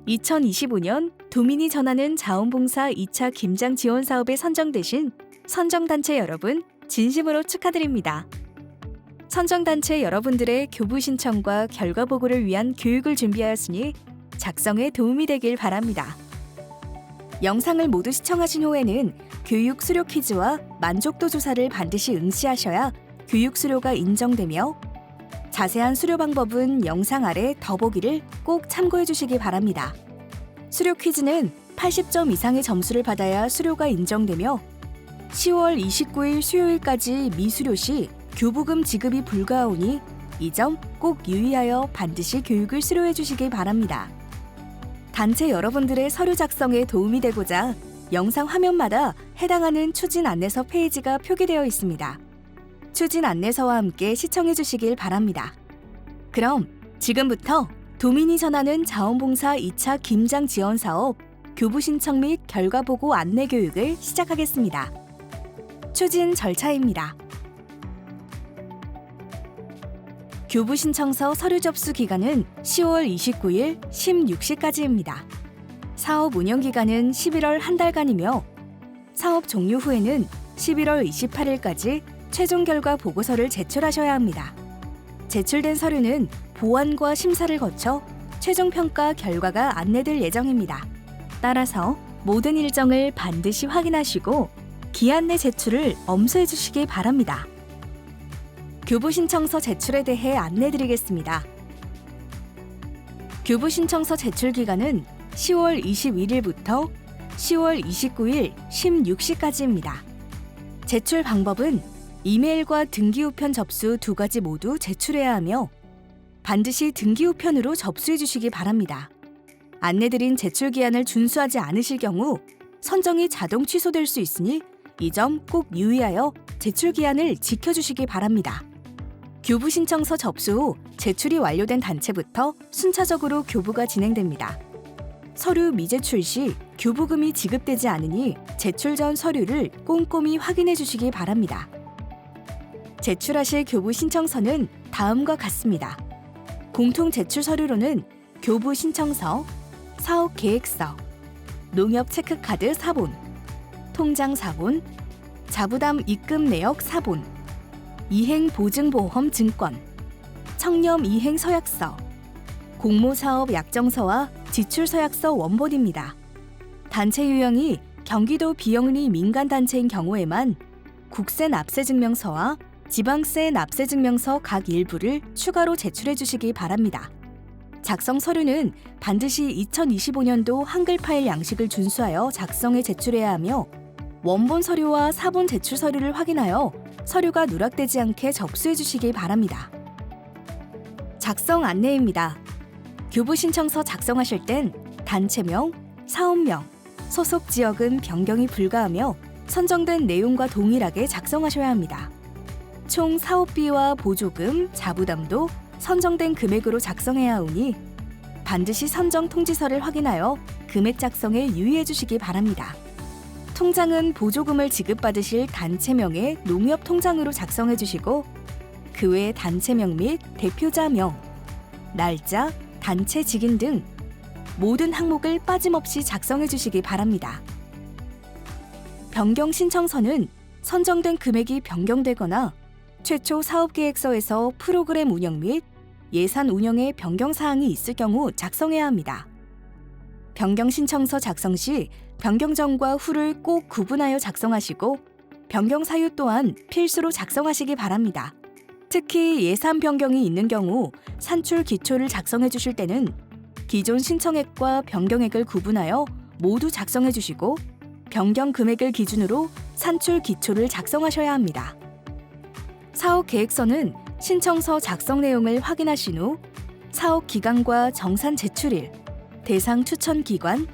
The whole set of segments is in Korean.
2025년 도민이 전하는 자원봉사 2차 김장 지원 사업에 선정되신 선정단체 여러분 진심으로 축하드립니다. 선정단체 여러분들의 교부 신청과 결과 보고를 위한 교육을 준비하였으니 작성에 도움이 되길 바랍니다. 영상을 모두 시청하신 후에는 교육 수료 퀴즈와 만족도 조사를 반드시 응시하셔야 교육 수료가 인정되며 자세한 수료 방법은 영상 아래 더보기를 꼭 참고해 주시기 바랍니다. 수료 퀴즈는 80점 이상의 점수를 받아야 수료가 인정되며 10월 29일 수요일까지 미수료 시 교부금 지급이 불가하오니 이 점 꼭 유의하여 반드시 교육을 수료해 주시기 바랍니다. 단체 여러분들의 서류 작성에 도움이 되고자 영상 화면마다 해당하는 추진 안내서 페이지가 표기되어 있습니다. 추진 안내서와 함께 시청해 주시길 바랍니다. 그럼 지금부터 도민이 전하는 자원봉사 2차 김장 지원 사업 교부 신청 및 결과 보고 안내 교육을 시작하겠습니다. 추진 절차입니다. 교부 신청서 서류 접수 기간은 10월 29일 16시까지입니다. 사업 운영 기간은 11월 한 달간이며 사업 종료 후에는 11월 28일까지 최종 결과 보고서를 제출하셔야 합니다. 제출된 서류는 보완과 심사를 거쳐 최종 평가 결과가 안내될 예정입니다. 따라서 모든 일정을 반드시 확인하시고 기한 내 제출을 엄수해 주시기 바랍니다. 교부 신청서 제출에 대해 안내드리겠습니다. 교부 신청서 제출 기간은 10월 21일부터 10월 29일 16시까지입니다. 제출 방법은 이메일과 등기우편 접수 두 가지 모두 제출해야 하며 반드시 등기우편으로 접수해 주시기 바랍니다. 안내드린 제출 기한을 준수하지 않으실 경우 선정이 자동 취소될 수 있으니 이 점 꼭 유의하여 제출 기한을 지켜주시기 바랍니다. 교부 신청서 접수 후 제출이 완료된 단체부터 순차적으로 교부가 진행됩니다. 서류 미제출 시 교부금이 지급되지 않으니 제출 전 서류를 꼼꼼히 확인해 주시기 바랍니다. 제출하실 교부 신청서는 다음과 같습니다. 공통 제출 서류로는 교부 신청서, 사업 계획서, 농협 체크카드 사본, 통장 사본, 자부담 입금 내역 사본, 이행 보증보험 증권, 청렴 이행 서약서, 공모사업 약정서와 지출 서약서 원본입니다. 단체 유형이 경기도 비영리 민간단체인 경우에만 국세 납세 증명서와 지방세 납세 증명서 각 일부를 추가로 제출해 주시기 바랍니다. 작성 서류는 반드시 2025년도 한글 파일 양식을 준수하여 작성해 제출해야 하며 원본 서류와 사본 제출 서류를 확인하여 서류가 누락되지 않게 접수해 주시기 바랍니다. 작성 안내입니다. 교부 신청서 작성하실 땐 단체명, 사업명, 소속 지역은 변경이 불가하며 선정된 내용과 동일하게 작성하셔야 합니다. 총 사업비와 보조금, 자부담도 선정된 금액으로 작성해야 하오니 반드시 선정 통지서를 확인하여 금액 작성에 유의해 주시기 바랍니다. 통장은 보조금을 지급받으실 단체명의 농협 통장으로 작성해 주시고 그 외 단체명 및 대표자명, 날짜, 단체 직인 등 모든 항목을 빠짐없이 작성해 주시기 바랍니다. 변경 신청서는 선정된 금액이 변경되거나 최초 사업계획서에서 프로그램 운영 및 예산 운영에 변경 사항이 있을 경우 작성해야 합니다. 변경 신청서 작성 시 변경 전과 후를 꼭 구분하여 작성하시고 변경 사유 또한 필수로 작성하시기 바랍니다. 특히 예산 변경이 있는 경우 산출 기초를 작성해 주실 때는 기존 신청액과 변경액을 구분하여 모두 작성해 주시고 변경 금액을 기준으로 산출 기초를 작성하셔야 합니다. 사업 계획서는 신청서 작성 내용을 확인하신 후 사업 기간과 정산 제출일, 대상 추천 기관,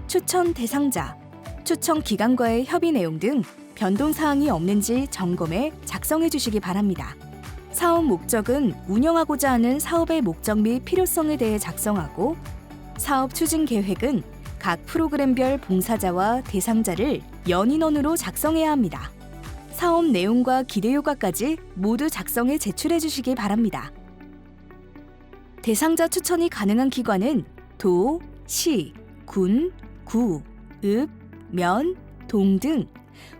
추천 대상자, 추천 기관과의 협의 내용 등 변동 사항이 없는지 점검해 작성해 주시기 바랍니다. 사업 목적은 운영하고자 하는 사업의 목적 및 필요성에 대해 작성하고 사업 추진 계획은 각 프로그램별 봉사자와 대상자를 연인원으로 작성해야 합니다. 사업 내용과 기대 효과까지 모두 작성해 제출해 주시기 바랍니다. 대상자 추천이 가능한 기관은 도, 시, 군, 구, 읍, 면, 동 등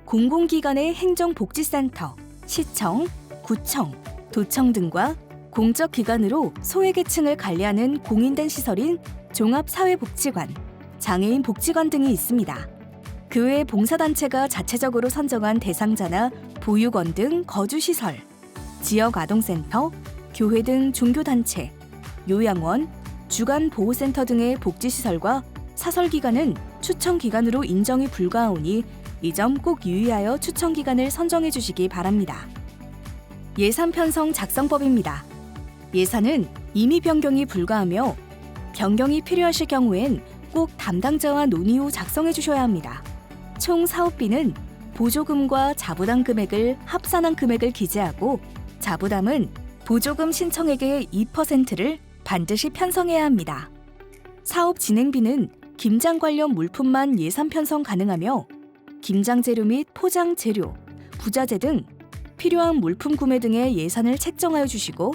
공공기관의 행정복지센터, 시청, 구청, 도청 등과 공적기관으로 소외계층을 관리하는 공인된 시설인 종합사회복지관, 장애인 복지관 등이 있습니다. 그 외 봉사단체가 자체적으로 선정한 대상자나 보육원 등 거주시설, 지역아동센터, 교회 등 종교단체, 요양원, 주간보호센터 등의 복지시설과 사설기관은 추천기관으로 인정이 불가하오니 이 점 꼭 유의하여 추천기관을 선정해 주시기 바랍니다. 예산 편성 작성법입니다. 예산은 임의 변경이 불가하며 변경이 필요하실 경우엔 꼭 담당자와 논의 후 작성해 주셔야 합니다. 총 사업비는 보조금과 자부담 금액을 합산한 금액을 기재하고 자부담은 보조금 신청액의 2%를 반드시 편성해야 합니다. 사업 진행비는 김장 관련 물품만 예산 편성 가능하며 김장 재료 및 포장 재료, 부자재 등 필요한 물품 구매 등의 예산을 책정하여 주시고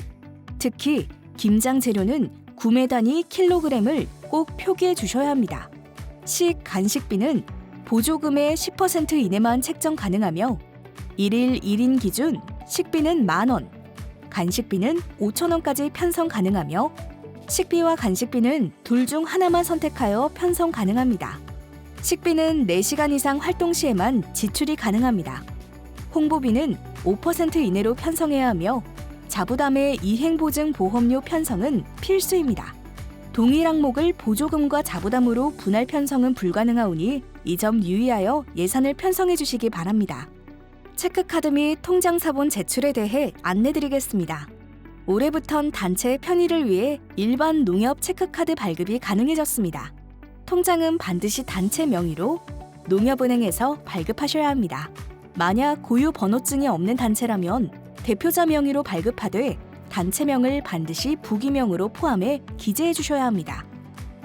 특히 김장 재료는 구매 단위 킬로그램을 꼭 표기해 주셔야 합니다. 간식비는 보조금의 10% 이내만 책정 가능하며 1일 1인 기준 식비는 10,000원, 간식비는 5,000원까지 편성 가능하며 식비와 간식비는 둘 중 하나만 선택하여 편성 가능합니다. 식비는 4시간 이상 활동 시에만 지출이 가능합니다. 홍보비는 5% 이내로 편성해야 하며 자부담의 이행보증보험료 편성은 필수입니다. 동일 항목을 보조금과 자부담으로 분할 편성은 불가능하오니 이 점 유의하여 예산을 편성해 주시기 바랍니다. 체크카드 및 통장사본 제출에 대해 안내드리겠습니다. 올해부턴 단체 편의를 위해 일반 농협 체크카드 발급이 가능해졌습니다. 통장은 반드시 단체 명의로 농협은행에서 발급하셔야 합니다. 만약 고유 번호증이 없는 단체라면 대표자 명의로 발급하되 단체명을 반드시 부기명으로 포함해 기재해 주셔야 합니다.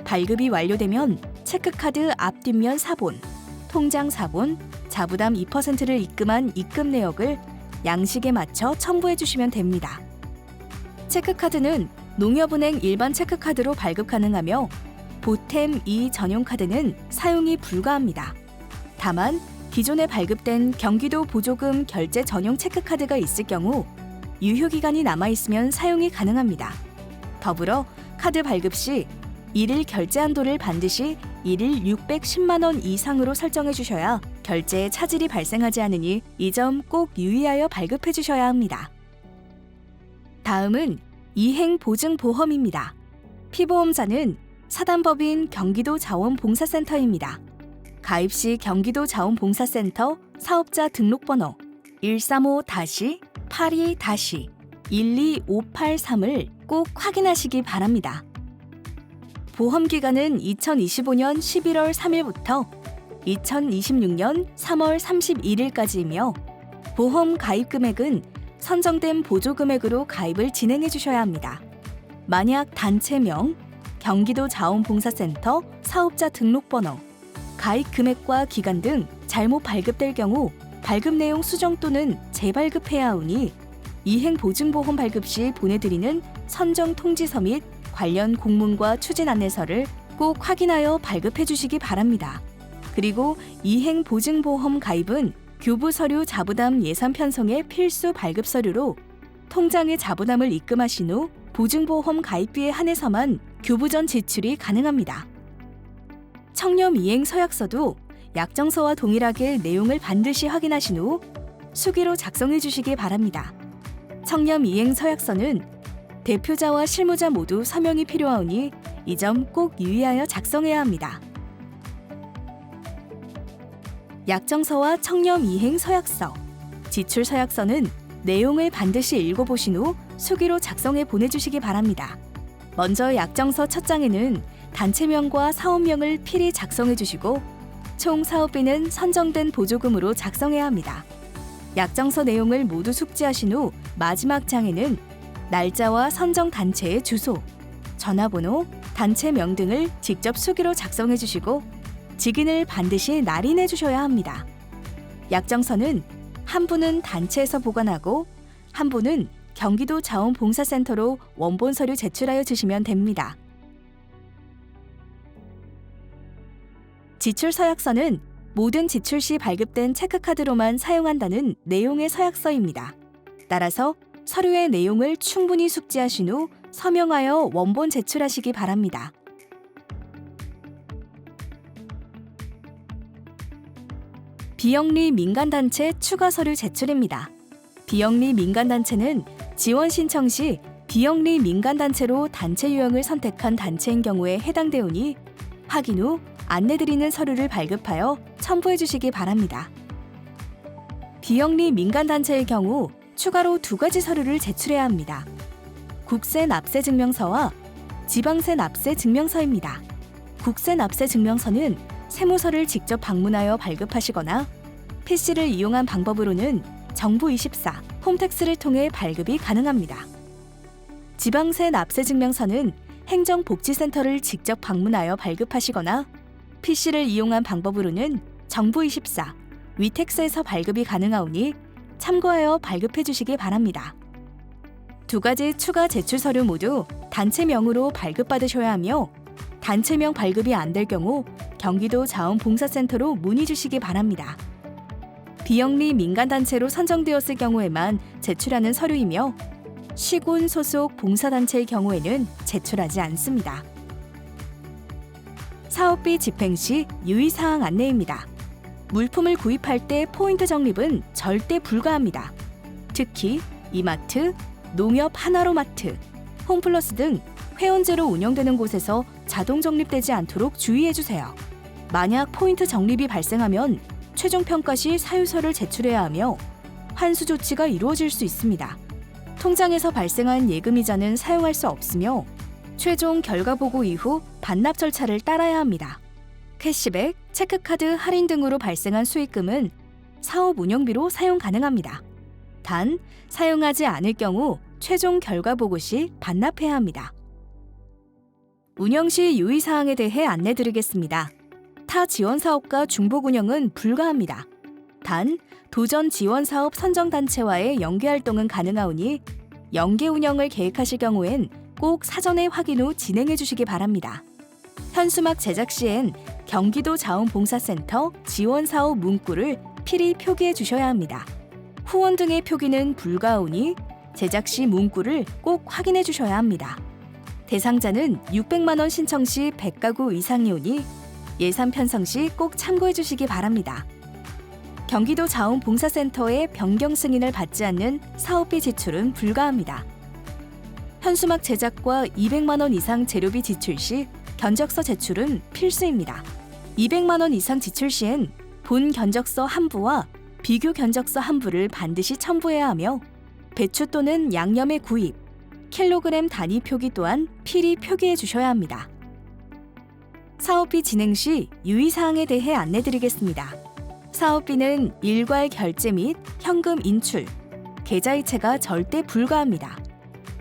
발급이 완료되면 체크카드 앞뒷면 사본, 통장 사본, 자부담 2%를 입금한 입금 내역을 양식에 맞춰 첨부해 주시면 됩니다. 체크카드는 농협은행 일반 체크카드로 발급 가능하며 보템 2 전용카드는 사용이 불가합니다. 다만 기존에 발급된 경기도 보조금 결제 전용 체크카드가 있을 경우 유효기간이 남아있으면 사용이 가능합니다. 더불어 카드 발급 시 일일 결제 한도를 반드시 일일 610만 원 이상으로 설정해 주셔야 결제에 차질이 발생하지 않으니 이 점 꼭 유의하여 발급해 주셔야 합니다. 다음은 이행보증보험입니다. 피보험자는 사단법인 경기도 자원봉사센터입니다. 가입 시 경기도 자원봉사센터 사업자 등록번호 135-82-12583을 꼭 확인하시기 바랍니다. 보험기간은 2025년 11월 3일부터 2026년 3월 31일까지이며 보험 가입 금액은 선정된 보조금액으로 가입을 진행해 주셔야 합니다. 만약 단체명, 경기도 자원봉사센터 사업자 등록번호, 가입 금액과 기간 등 잘못 발급될 경우 발급 내용 수정 또는 재발급해야 하오니 이행보증보험 발급 시 보내드리는 선정 통지서 및 관련 공문과 추진 안내서를 꼭 확인하여 발급해 주시기 바랍니다. 그리고 이행보증보험 가입은 교부 서류 자부담 예산 편성의 필수 발급 서류로 통장에 자부담을 입금하신 후 보증보험 가입비에 한해서만 교부 전 지출이 가능합니다. 청렴 이행 서약서도 약정서와 동일하게 내용을 반드시 확인하신 후 수기로 작성해 주시기 바랍니다. 청렴 이행 서약서는 대표자와 실무자 모두 서명이 필요하오니 이 점 꼭 유의하여 작성해야 합니다. 약정서와 청렴 이행 서약서, 지출 서약서는 내용을 반드시 읽어보신 후 수기로 작성해 보내주시기 바랍니다. 먼저 약정서 첫 장에는 단체명과 사업명을 필히 작성해 주시고 총 사업비는 선정된 보조금으로 작성해야 합니다. 약정서 내용을 모두 숙지하신 후 마지막 장에는 날짜와 선정 단체의 주소, 전화번호, 단체명 등을 직접 수기로 작성해 주시고 직인을 반드시 날인해 주셔야 합니다. 약정서는 한 분은 단체에서 보관하고 한 분은 경기도 자원봉사센터로 원본 서류 제출하여 주시면 됩니다. 지출 서약서는 모든 지출 시 발급된 체크카드로만 사용한다는 내용의 서약서입니다. 따라서 서류의 내용을 충분히 숙지하신 후 서명하여 원본 제출하시기 바랍니다. 비영리 민간단체 추가 서류 제출입니다. 비영리 민간단체는 지원 신청 시 비영리 민간단체로 단체 유형을 선택한 단체인 경우에 해당되오니 확인 후 안내드리는 서류를 발급하여 첨부해 주시기 바랍니다. 비영리 민간단체의 경우 추가로 2가지 서류를 제출해야 합니다. 국세 납세 증명서와 지방세 납세 증명서입니다. 국세 납세 증명서는 세무서를 직접 방문하여 발급하시거나 PC를 이용한 방법으로는 정부24, 홈택스를 통해 발급이 가능합니다. 지방세 납세 증명서는 행정복지센터를 직접 방문하여 발급하시거나 PC를 이용한 방법으로는 정부24, 위택스에서 발급이 가능하오니 참고하여 발급해 주시기 바랍니다. 2가지 추가 제출 서류 모두 단체명으로 발급받으셔야 하며 단체명 발급이 안 될 경우 경기도 자원봉사센터로 문의 주시기 바랍니다. 비영리 민간단체로 선정되었을 경우에만 제출하는 서류이며 시군 소속 봉사단체의 경우에는 제출하지 않습니다. 사업비 집행 시 유의사항 안내입니다. 물품을 구입할 때 포인트 적립은 절대 불가합니다. 특히 이마트, 농협 하나로마트, 홈플러스 등 회원제로 운영되는 곳에서 자동 적립되지 않도록 주의해주세요. 만약 포인트 적립이 발생하면 최종 평가 시 사유서를 제출해야 하며 환수 조치가 이루어질 수 있습니다. 통장에서 발생한 예금이자는 사용할 수 없으며 최종 결과 보고 이후 반납 절차를 따라야 합니다. 캐시백, 체크카드 할인 등으로 발생한 수익금은 사업 운영비로 사용 가능합니다. 단, 사용하지 않을 경우 최종 결과 보고 시 반납해야 합니다. 운영 시 유의사항에 대해 안내드리겠습니다. 타 지원사업과 중복 운영은 불가합니다. 단, 도전 지원사업 선정단체와의 연계활동은 가능하오니 연계 운영을 계획하실 경우엔 꼭 사전에 확인 후 진행해 주시기 바랍니다. 현수막 제작 시엔 경기도 자원봉사센터 지원사업 문구를 필히 표기해 주셔야 합니다. 후원 등의 표기는 불가하오니 제작 시 문구를 꼭 확인해 주셔야 합니다. 대상자는 600만 원 신청 시 100가구 이상이오니 예산 편성 시 꼭 참고해 주시기 바랍니다. 경기도 자원봉사센터의 변경 승인을 받지 않는 사업비 지출은 불가합니다. 현수막 제작과 200만 원 이상 재료비 지출 시 견적서 제출은 필수입니다. 200만 원 이상 지출 시엔 본 견적서 한 부와 비교 견적서 한 부를 반드시 첨부해야 하며 배추 또는 양념의 구입, 킬로그램 단위 표기 또한 필히 표기해 주셔야 합니다. 사업비 진행 시 유의사항에 대해 안내드리겠습니다. 사업비는 일괄 결제 및 현금 인출, 계좌이체가 절대 불가합니다.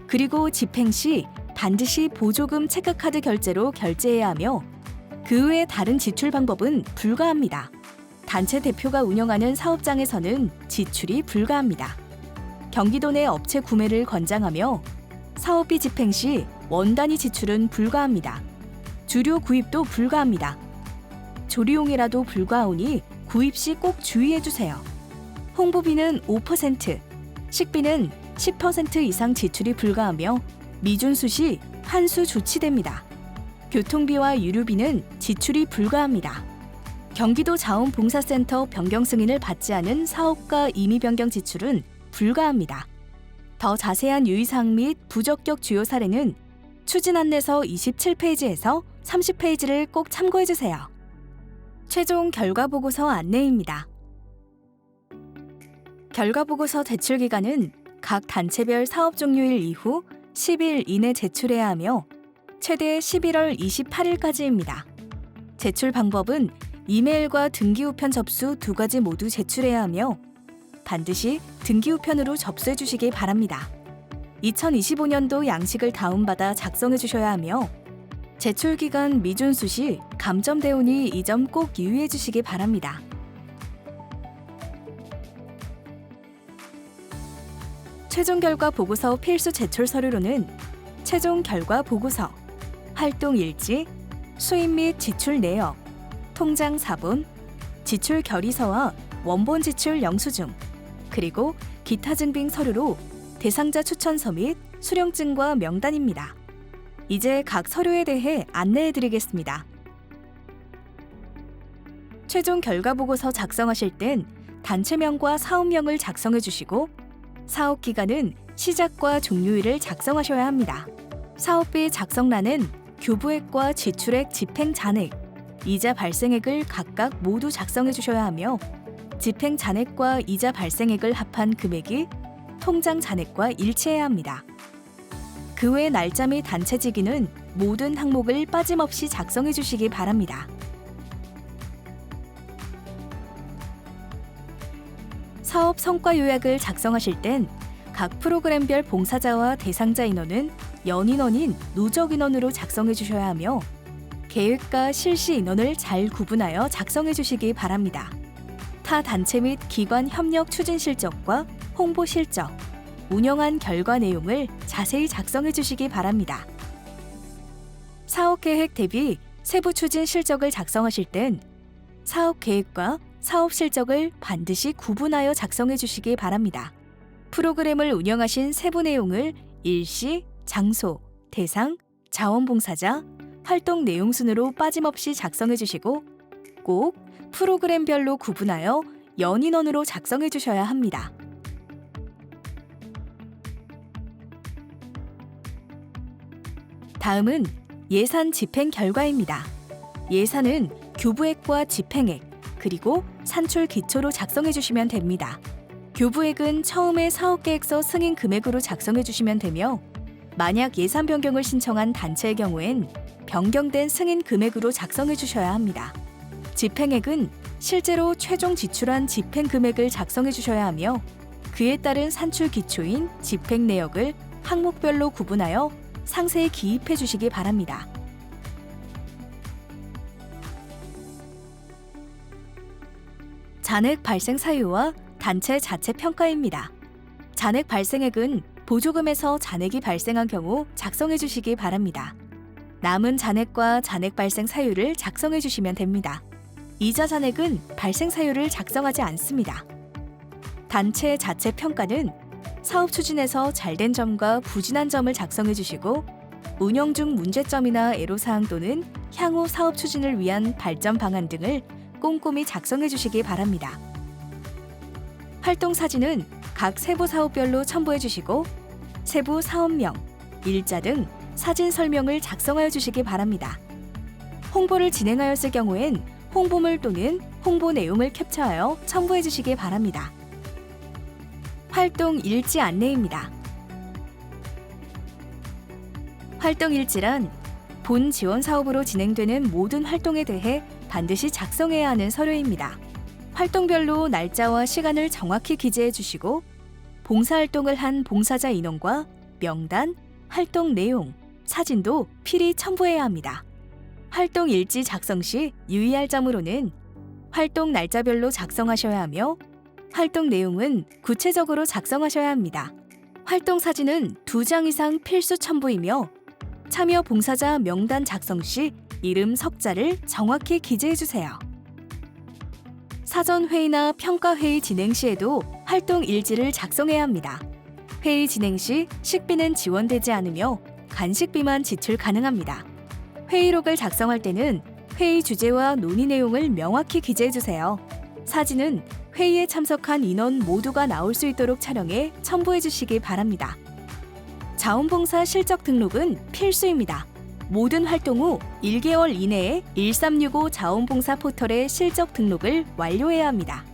그리고 집행 시 반드시 보조금 체크카드 결제로 결제해야 하며 그 외 다른 지출 방법은 불가합니다. 단체 대표가 운영하는 사업장에서는 지출이 불가합니다. 경기도 내 업체 구매를 권장하며 사업비 집행 시 원단위 지출은 불가합니다. 주료 구입도 불가합니다. 조리용이라도 불가하오니 구입 시 꼭 주의해 주세요. 홍보비는 5%, 식비는 10% 이상 지출이 불가하며 미준수 시 환수 조치됩니다. 교통비와 유류비는 지출이 불가합니다. 경기도 자원봉사센터 변경 승인을 받지 않은 사업가 임의 변경 지출은 불가합니다. 더 자세한 유의사항 및 부적격 주요 사례는 추진 안내서 27페이지에서 30페이지를 꼭 참고해 주세요. 최종 결과 보고서 안내입니다. 결과 보고서 제출 기간은 각 단체별 사업 종료일 이후 10일 이내 제출해야 하며 최대 11월 28일까지입니다. 제출 방법은 이메일과 등기우편 접수 2가지 모두 제출해야 하며 반드시 등기우편으로 접수해 주시기 바랍니다. 2025년도 양식을 다운받아 작성해 주셔야 하며 제출 기간 미준수 시 감점되오니 이 점 꼭 유의해 주시기 바랍니다. 최종 결과 보고서 필수 제출 서류로는 최종 결과 보고서, 활동 일지, 수입 및 지출 내역, 통장 사본, 지출 결의서와 원본 지출 영수증, 그리고 기타 증빙 서류로 대상자 추천서 및 수령증과 명단입니다. 이제 각 서류에 대해 안내해 드리겠습니다. 최종 결과보고서 작성하실 땐 단체명과 사업명을 작성해 주시고 사업 기간은 시작과 종료일을 작성하셔야 합니다. 사업비 작성란은 교부액과 지출액 집행 잔액, 이자 발생액을 각각 모두 작성해 주셔야 하며 집행 잔액과 이자 발생액을 합한 금액이 통장 잔액과 일치해야 합니다. 그 외 날짜 및 단체직위는 모든 항목을 빠짐없이 작성해 주시기 바랍니다. 사업 성과 요약을 작성하실 땐 각 프로그램별 봉사자와 대상자 인원은 연인원인 누적 인원으로 작성해 주셔야 하며 계획과 실시 인원을 잘 구분하여 작성해 주시기 바랍니다. 타 단체 및 기관 협력 추진 실적과 홍보 실적, 운영한 결과 내용을 자세히 작성해 주시기 바랍니다. 사업 계획 대비 세부 추진 실적을 작성하실 땐 사업 계획과 사업 실적을 반드시 구분하여 작성해 주시기 바랍니다. 프로그램을 운영하신 세부 내용을 일시, 장소, 대상, 자원봉사자, 활동 내용 순으로 빠짐없이 작성해 주시고 꼭 프로그램별로 구분하여 연인원으로 작성해 주셔야 합니다. 다음은 예산 집행 결과입니다. 예산은 교부액과 집행액, 그리고 산출 기초로 작성해 주시면 됩니다. 교부액은 처음에 사업계획서 승인 금액으로 작성해 주시면 되며 만약 예산 변경을 신청한 단체의 경우엔 변경된 승인 금액으로 작성해 주셔야 합니다. 집행액은 실제로 최종 지출한 집행 금액을 작성해 주셔야 하며 그에 따른 산출 기초인 집행 내역을 항목별로 구분하여 상세히 기입해 주시기 바랍니다. 잔액 발생 사유와 단체 자체 평가입니다. 잔액 발생액은 보조금에서 잔액이 발생한 경우 작성해 주시기 바랍니다. 남은 잔액과 잔액 발생 사유를 작성해 주시면 됩니다. 이자 잔액은 발생 사유를 작성하지 않습니다. 단체 자체 평가는 사업 추진에서 잘된 점과 부진한 점을 작성해 주시고 운영 중 문제점이나 애로사항 또는 향후 사업 추진을 위한 발전 방안 등을 꼼꼼히 작성해 주시기 바랍니다. 활동 사진은 각 세부 사업별로 첨부해 주시고 세부 사업명, 일자 등 사진 설명을 작성하여 주시기 바랍니다. 홍보를 진행하였을 경우엔 홍보물 또는 홍보 내용을 캡처하여 첨부해 주시기 바랍니다. 활동 일지 안내입니다. 활동 일지란 본 지원 사업으로 진행되는 모든 활동에 대해 반드시 작성해야 하는 서류입니다. 활동별로 날짜와 시간을 정확히 기재해 주시고 봉사활동을 한 봉사자 인원과 명단, 활동 내용, 사진도 필히 첨부해야 합니다. 활동 일지 작성 시 유의할 점으로는 활동 날짜별로 작성하셔야 하며 활동 내용은 구체적으로 작성하셔야 합니다. 활동 사진은 2장 이상 필수 첨부이며 참여 봉사자 명단 작성 시 이름, 석자를 정확히 기재해 주세요. 사전 회의나 평가 회의 진행 시에도 활동 일지를 작성해야 합니다. 회의 진행 시 식비는 지원되지 않으며 간식비만 지출 가능합니다. 회의록을 작성할 때는 회의 주제와 논의 내용을 명확히 기재해 주세요. 사진은 회의에 참석한 인원 모두가 나올 수 있도록 촬영해 첨부해 주시기 바랍니다. 자원봉사 실적 등록은 필수입니다. 모든 활동 후 1개월 이내에 1365 자원봉사 포털에 실적 등록을 완료해야 합니다.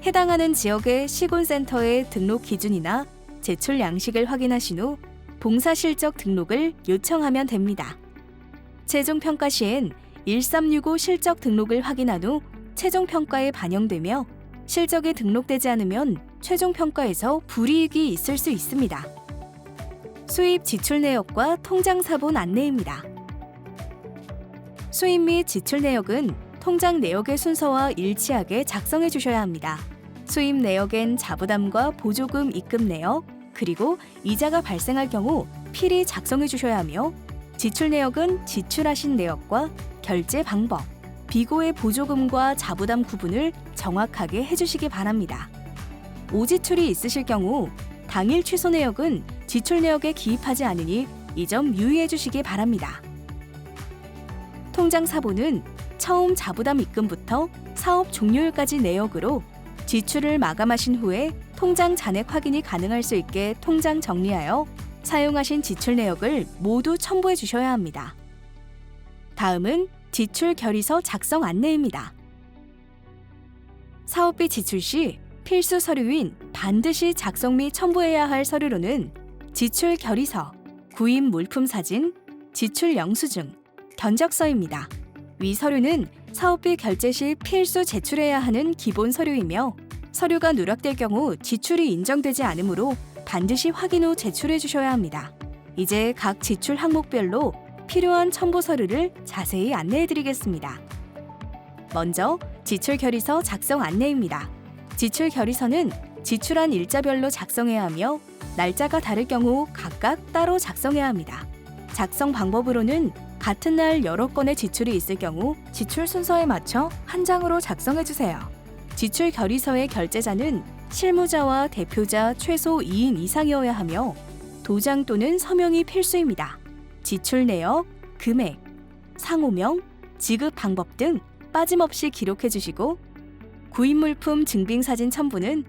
해당하는 지역의 시군센터의 등록 기준이나 제출 양식을 확인하신 후 봉사 실적 등록을 요청하면 됩니다. 최종 평가 시엔 1365 실적 등록을 확인한 후 최종 평가에 반영되며 실적이 등록되지 않으면 최종 평가에서 불이익이 있을 수 있습니다. 수입 지출 내역과 통장 사본 안내입니다. 수입 및 지출 내역은 통장 내역의 순서와 일치하게 작성해 주셔야 합니다. 수입 내역엔 자부담과 보조금 입금 내역, 그리고 이자가 발생할 경우 필히 작성해 주셔야 하며 지출 내역은 지출하신 내역과 결제 방법, 비고의 보조금과 자부담 구분을 정확하게 해주시기 바랍니다. 오지출이 있으실 경우 당일 취소 내역은 지출 내역에 기입하지 않으니 이 점 유의해 주시기 바랍니다. 통장 사본은 처음 자부담 입금부터 사업 종료일까지 내역으로 지출을 마감하신 후에 통장 잔액 확인이 가능할 수 있게 통장 정리하여 사용하신 지출 내역을 모두 첨부해 주셔야 합니다. 다음은 지출 결의서 작성 안내입니다. 사업비 지출 시 필수 서류인 반드시 작성 및 첨부해야 할 서류로는 지출 결의서, 구입 물품 사진, 지출 영수증, 견적서입니다. 위 서류는 사업비 결제 시 필수 제출해야 하는 기본 서류이며 서류가 누락될 경우 지출이 인정되지 않으므로 반드시 확인 후 제출해 주셔야 합니다. 이제 각 지출 항목별로 필요한 첨부 서류를 자세히 안내해 드리겠습니다. 먼저 지출 결의서 작성 안내입니다. 지출 결의서는 지출한 일자별로 작성해야 하며 날짜가 다를 경우 각각 따로 작성해야 합니다. 작성 방법으로는 같은 날 여러 건의 지출이 있을 경우 지출 순서에 맞춰 한 장으로 작성해 주세요. 지출 결의서의 결제자는 실무자와 대표자 최소 2인 이상이어야 하며 도장 또는 서명이 필수입니다. 지출 내역, 금액, 상호명, 지급 방법 등 빠짐없이 기록해 주시고 구입물품 증빙사진 첨부는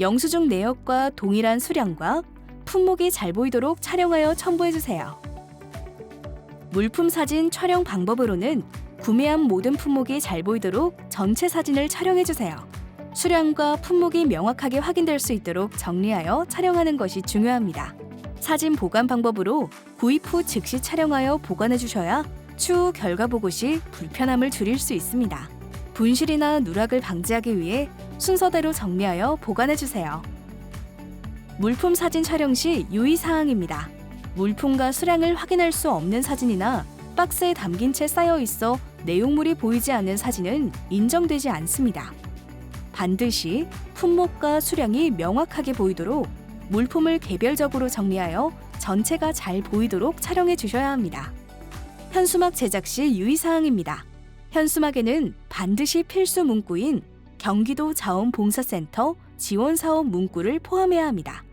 영수증 내역과 동일한 수량과 품목이 잘 보이도록 촬영하여 첨부해 주세요. 물품 사진 촬영 방법으로는 구매한 모든 품목이 잘 보이도록 전체 사진을 촬영해 주세요. 수량과 품목이 명확하게 확인될 수 있도록 정리하여 촬영하는 것이 중요합니다. 사진 보관 방법으로 구입 후 즉시 촬영하여 보관해 주셔야 추후 결과 보고 시 불편함을 줄일 수 있습니다. 분실이나 누락을 방지하기 위해 순서대로 정리하여 보관해 주세요. 물품 사진 촬영 시 유의사항입니다. 물품과 수량을 확인할 수 없는 사진이나 박스에 담긴 채 쌓여 있어 내용물이 보이지 않는 사진은 인정되지 않습니다. 반드시 품목과 수량이 명확하게 보이도록 물품을 개별적으로 정리하여 전체가 잘 보이도록 촬영해 주셔야 합니다. 현수막 제작 시 유의사항입니다. 현수막에는 반드시 필수 문구인 경기도 자원봉사센터 지원사업 문구를 포함해야 합니다.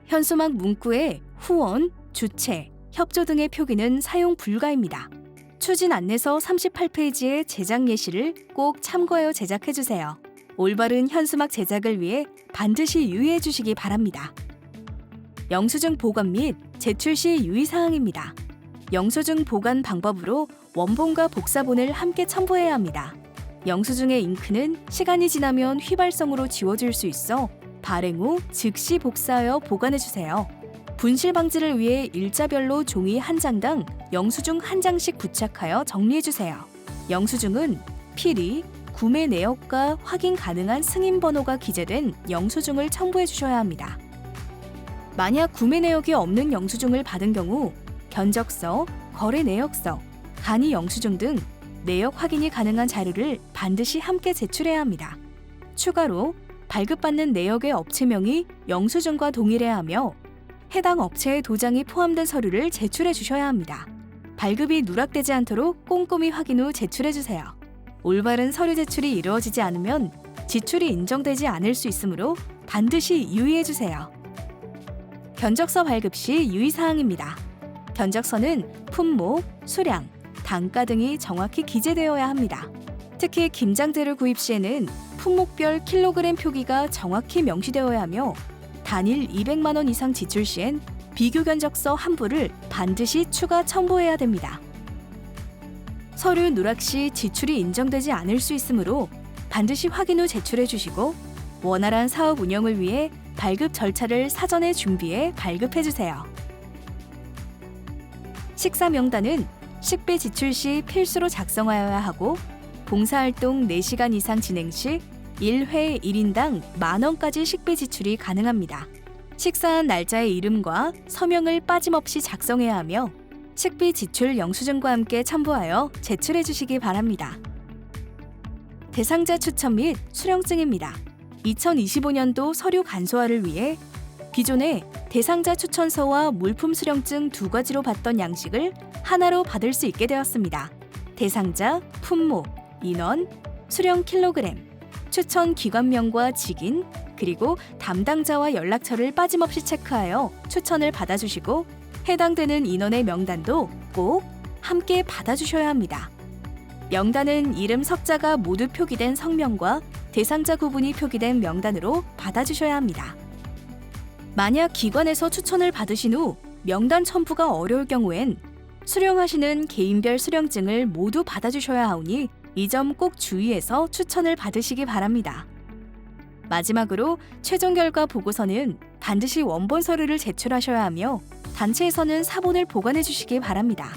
현수막 문구에 후원, 주체, 협조 등의 표기는 사용 불가입니다. 추진 안내서 38페이지의 제작 예시를 꼭 참고하여 제작해 주세요. 올바른 현수막 제작을 위해 반드시 유의해 주시기 바랍니다. 영수증 보관 및 제출 시 유의사항입니다. 영수증 보관 방법으로 원본과 복사본을 함께 첨부해야 합니다. 영수증의 잉크는 시간이 지나면 휘발성으로 지워질 수 있어 발행 후 즉시 복사하여 보관해 주세요. 분실 방지를 위해 일자별로 종이 한 장당 영수증 한 장씩 부착하여 정리해 주세요. 영수증은 필히 구매 내역과 확인 가능한 승인 번호가 기재된 영수증을 첨부해 주셔야 합니다. 만약 구매 내역이 없는 영수증을 받은 경우 견적서, 거래 내역서, 간이 영수증 등 내역 확인이 가능한 자료를 반드시 함께 제출해야 합니다. 추가로 발급받는 내역의 업체명이 영수증과 동일해야 하며 해당 업체의 도장이 포함된 서류를 제출해 주셔야 합니다. 발급이 누락되지 않도록 꼼꼼히 확인 후 제출해 주세요. 올바른 서류 제출이 이루어지지 않으면 지출이 인정되지 않을 수 있으므로 반드시 유의해 주세요. 견적서 발급 시 유의사항입니다. 견적서는 품목, 수량, 단가 등이 정확히 기재되어야 합니다. 특히 김장재료 구입 시에는 품목별 킬로그램 표기가 정확히 명시되어야 하며 단일 200만 원 이상 지출 시엔 비교 견적서 한 부를 반드시 추가 첨부해야 됩니다. 서류 누락 시 지출이 인정되지 않을 수 있으므로 반드시 확인 후 제출해 주시고 원활한 사업 운영을 위해 발급 절차를 사전에 준비해 발급해 주세요. 식사 명단은 식비 지출 시 필수로 작성하여야 하고 봉사활동 4시간 이상 진행 시 1회 1인당 만원까지 식비 지출이 가능합니다. 식사한 날짜의 이름과 서명을 빠짐없이 작성해야 하며 식비 지출 영수증과 함께 첨부하여 제출해 주시기 바랍니다. 대상자 추천 및 수령증입니다. 2025년도 서류 간소화를 위해 기존에 대상자 추천서와 물품 수령증 두 가지로 받던 양식을 하나로 받을 수 있게 되었습니다. 대상자, 품목, 인원, 수령 킬로그램, 추천 기관명과 직인, 그리고 담당자와 연락처를 빠짐없이 체크하여 추천을 받아주시고 해당되는 인원의 명단도 꼭 함께 받아주셔야 합니다. 명단은 이름 석자가 모두 표기된 성명과 대상자 구분이 표기된 명단으로 받아주셔야 합니다. 만약 기관에서 추천을 받으신 후 명단 첨부가 어려울 경우엔 수령하시는 개인별 수령증을 모두 받아주셔야 하오니 이 점 꼭 주의해서 추천을 받으시기 바랍니다. 마지막으로 최종 결과 보고서는 반드시 원본 서류를 제출하셔야 하며 단체에서는 사본을 보관해 주시기 바랍니다.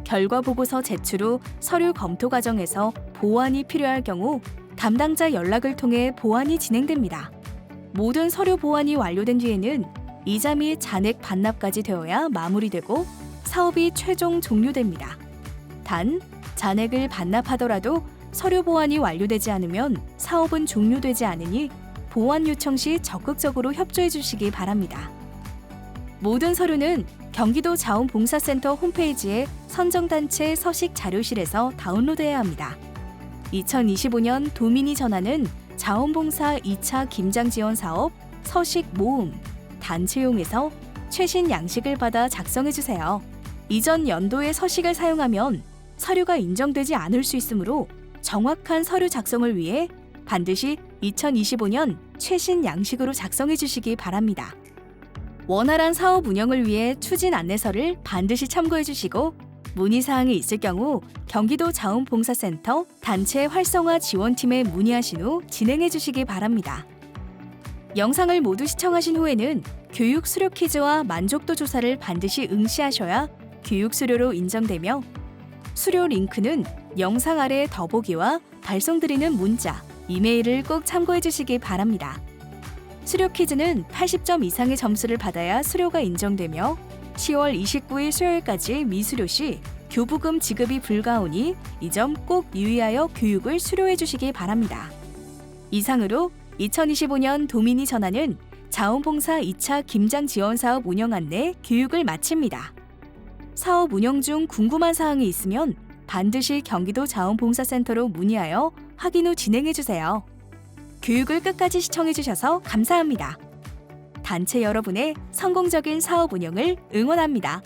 결과 보고서 제출 후 서류 검토 과정에서 보완이 필요할 경우 담당자 연락을 통해 보완이 진행됩니다. 모든 서류 보완이 완료된 뒤에는 이자 및 잔액 반납까지 되어야 마무리되고 사업이 최종 종료됩니다. 단, 잔액을 반납하더라도 서류 보완이 완료되지 않으면 사업은 종료되지 않으니 보완 요청 시 적극적으로 협조해 주시기 바랍니다. 모든 서류는 경기도 자원봉사센터 홈페이지의 선정단체 서식 자료실에서 다운로드해야 합니다. 2025년 도민이 전하는 자원봉사 2차 김장지원 사업 서식 모음 단체용에서 최신 양식을 받아 작성해 주세요. 이전 연도의 서식을 사용하면 서류가 인정되지 않을 수 있으므로 정확한 서류 작성을 위해 반드시 2025년 최신 양식으로 작성해 주시기 바랍니다. 원활한 사업 운영을 위해 추진 안내서를 반드시 참고해 주시고 문의사항이 있을 경우 경기도 자원봉사센터 단체 활성화 지원팀에 문의하신 후 진행해 주시기 바랍니다. 영상을 모두 시청하신 후에는 교육 수료 퀴즈와 만족도 조사를 반드시 응시하셔야 교육 수료로 인정되며 수료 링크는 영상 아래 더보기와 발송드리는 문자, 이메일을 꼭 참고해 주시기 바랍니다. 수료 퀴즈는 80점 이상의 점수를 받아야 수료가 인정되며 10월 29일 수요일까지 미수료 시 교부금 지급이 불가하오니 이 점 꼭 유의하여 교육을 수료해 주시기 바랍니다. 이상으로 2025년 도민이 전하는 자원봉사 2차 김장지원사업 운영 안내 교육을 마칩니다. 사업 운영 중 궁금한 사항이 있으면 반드시 경기도 자원봉사센터로 문의하여 확인 후 진행해 주세요. 교육을 끝까지 시청해 주셔서 감사합니다. 단체 여러분의 성공적인 사업 운영을 응원합니다.